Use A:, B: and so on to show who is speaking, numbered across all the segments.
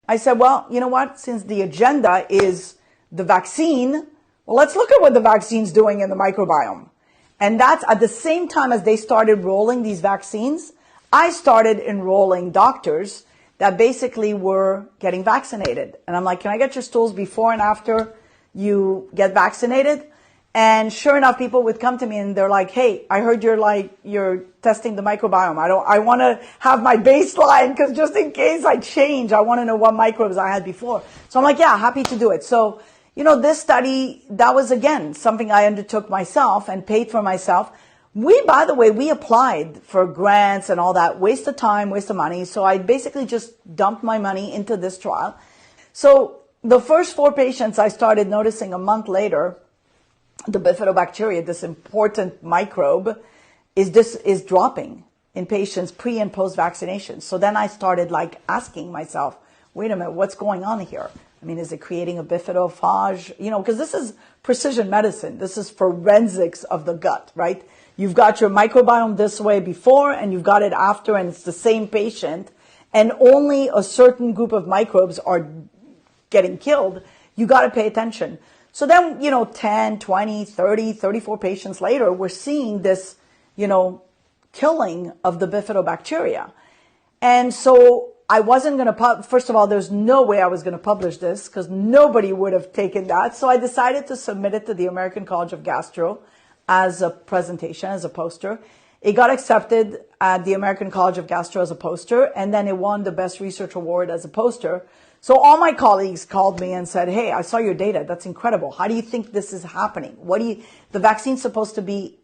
A: I said, well, you know what? Since the agenda is the vaccine, well, let's look at what the vaccine's doing in the microbiome. And that's at the same time as they started rolling these vaccines, I started enrolling doctors that basically were getting vaccinated. And I'm like, can I get your stools before and after you get vaccinated? And sure enough, people would come to me and they're like, hey, I heard you're testing the microbiome. I want to have my baseline because just in case I change, I want to know what microbes I had before. So I'm like, yeah, happy to do it. So, this study, that was again, something I undertook myself and paid for myself. By the way, we applied for grants and all that, waste of time, waste of money. So I basically just dumped my money into this trial. So the first 4 patients I started noticing a month later, the bifidobacteria, this important microbe, is dropping in patients pre and post vaccination. So then I started asking myself, wait a minute, what's going on here? I mean, is it creating a bifidophage? Because this is precision medicine. This is forensics of the gut, right? You've got your microbiome this way before and you've got it after, and it's the same patient, and only a certain group of microbes are getting killed. You got to pay attention. So then, 10, 20, 30, 34 patients later, we're seeing this, killing of the bifidobacteria. And so I wasn't going to, first of all, there's no way I was going to publish this because nobody would have taken that. So I decided to submit it to the American College of Gastro as a presentation, as a poster. It got accepted at the American College of Gastro as a poster, and then it won the Best Research Award as a poster. So all my colleagues called me and said, hey, I saw your data. That's incredible. How do you think this is happening? The vaccine's supposed to be,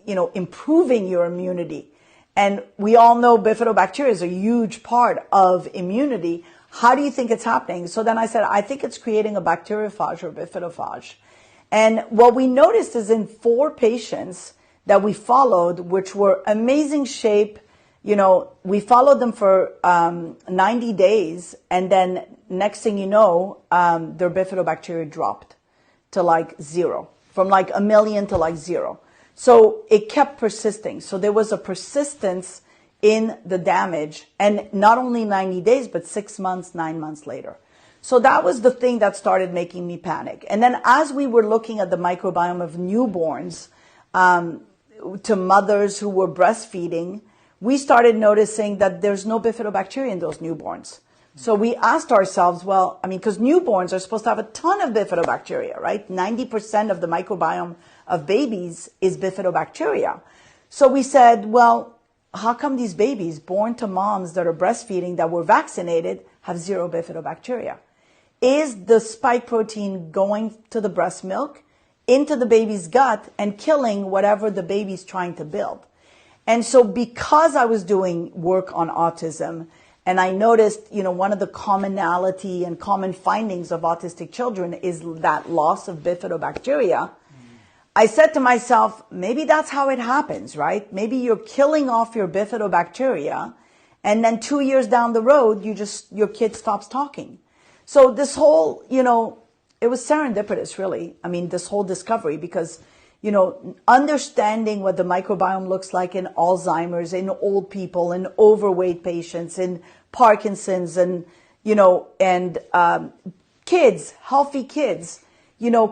A: improving your immunity. And we all know bifidobacteria is a huge part of immunity. How do you think it's happening? So then I said, I think it's creating a bacteriophage or bifidophage. And what we noticed is in 4 patients that we followed, which were amazing shape, we followed them for 90 days, and then next thing you know, their bifidobacteria dropped to 0, from 1 million to 0. So it kept persisting. So there was a persistence in the damage, and not only 90 days, but 6 months, 9 months later. So that was the thing that started making me panic. And then as we were looking at the microbiome of newborns, to mothers who were breastfeeding, we started noticing that there's no bifidobacteria in those newborns. So we asked ourselves, because newborns are supposed to have a ton of bifidobacteria, right? 90% of the microbiome of babies is bifidobacteria. So we said, how come these babies born to moms that are breastfeeding that were vaccinated have 0 bifidobacteria? Is the spike protein going to the breast milk, into the baby's gut, and killing whatever the baby's trying to build? And so because I was doing work on autism, and I noticed, one of the commonality and common findings of autistic children is that loss of bifidobacteria, I said to myself, maybe that's how it happens, right? Maybe you're killing off your bifidobacteria, and then 2 years down the road, your kid stops talking. So this whole, it was serendipitous, really. I mean, this whole discovery, because, understanding what the microbiome looks like in Alzheimer's, in old people, in overweight patients, in Parkinson's, and, kids, healthy kids,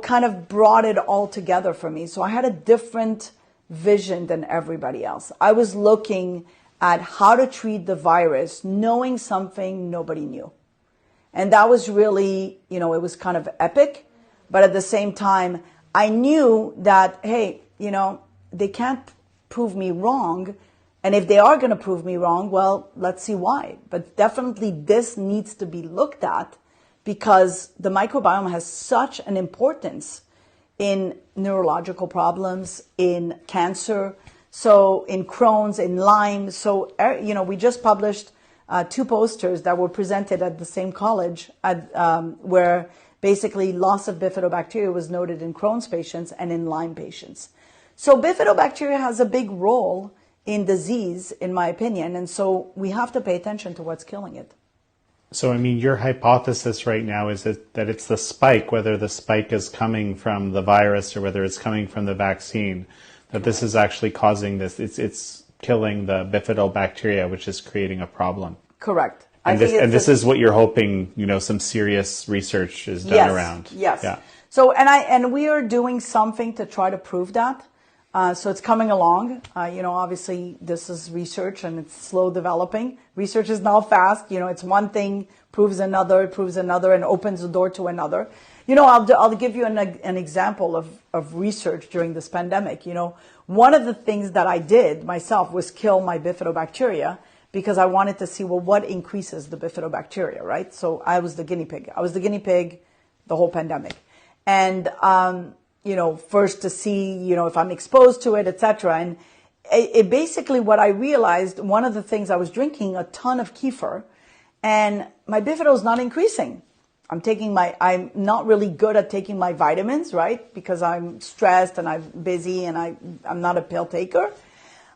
A: kind of brought it all together for me. So I had a different vision than everybody else. I was looking at how to treat the virus, knowing something nobody knew. And that was really, it was kind of epic. But at the same time, I knew that, hey, they can't prove me wrong. And if they are going to prove me wrong, well, let's see why. But definitely this needs to be looked at, because the microbiome has such an importance in neurological problems, in cancer, so in Crohn's, in Lyme. So, we just published 2 posters that were presented at the same college where basically loss of bifidobacteria was noted in Crohn's patients and in Lyme patients. So bifidobacteria has a big role in disease, in my opinion, and so we have to pay attention to what's killing it.
B: So, your hypothesis right now is that it's the spike, whether the spike is coming from the virus or whether it's coming from the vaccine, that this is actually causing this. It's killing the bifidobacteria, which is creating a problem.
A: Correct.
B: And this is what you're hoping, some serious research is done around.
A: Yes.
B: Yeah.
A: So, and we are doing something to try to prove that. So it's coming along. Obviously this is research and it's slow developing. Research is not fast. It's one thing proves another, and opens the door to another. I'll give you an example of research during this pandemic. One of the things that I did myself was kill my bifidobacteria because I wanted to see, what increases the bifidobacteria, right? So I was the guinea pig. The whole pandemic. And, first to see, if I'm exposed to it, etc. And it basically, what I realized, one of the things, I was drinking a ton of kefir and my bifido is not increasing. I'm not really good at taking my vitamins, right? Because I'm stressed and I'm busy and I'm not a pill taker.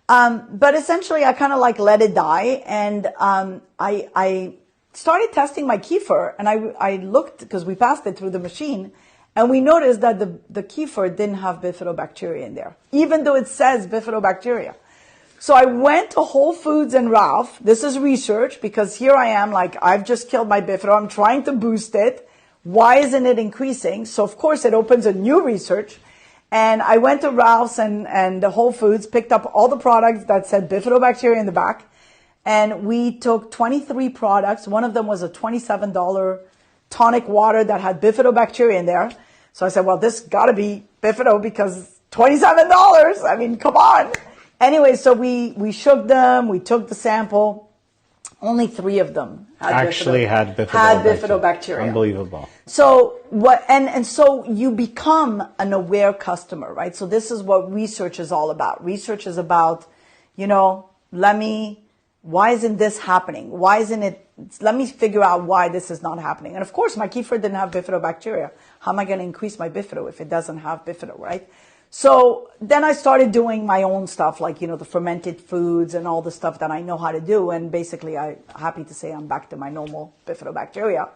A: But essentially I kind of let it die. And, I started testing my kefir and I looked, because we passed it through the machine, and we noticed that the kefir didn't have bifidobacteria in there, even though it says bifidobacteria. So I went to Whole Foods and Ralph. This is research, because here I am, I've just killed my bifido. I'm trying to boost it. Why isn't it increasing? So of course it opens a new research. And I went to Ralph's and the Whole Foods, picked up all the products that said bifidobacteria in the back. And we took 23 products. One of them was a $27 tonic water that had bifidobacteria in there. So I said, well, this gotta be bifido because $27. I mean, come on. Anyway, so we shook them, we took the sample. Only 3 of them had bifidobacteria.
B: Unbelievable.
A: So so you become an aware customer, right? So this is what research is all about. Research is about, why isn't this happening? Let me figure out why this is not happening. And of course, my kefir didn't have bifidobacteria. How am I going to increase my bifido if it doesn't have bifido, right? So then I started doing my own stuff, the fermented foods and all the stuff that I know how to do. And basically, I'm happy to say I'm back to my normal bifidobacteria.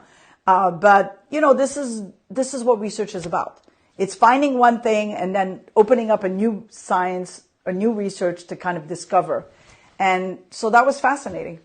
A: But this is what research is about. It's finding one thing and then opening up a new science, a new research to kind of discover. And so that was fascinating.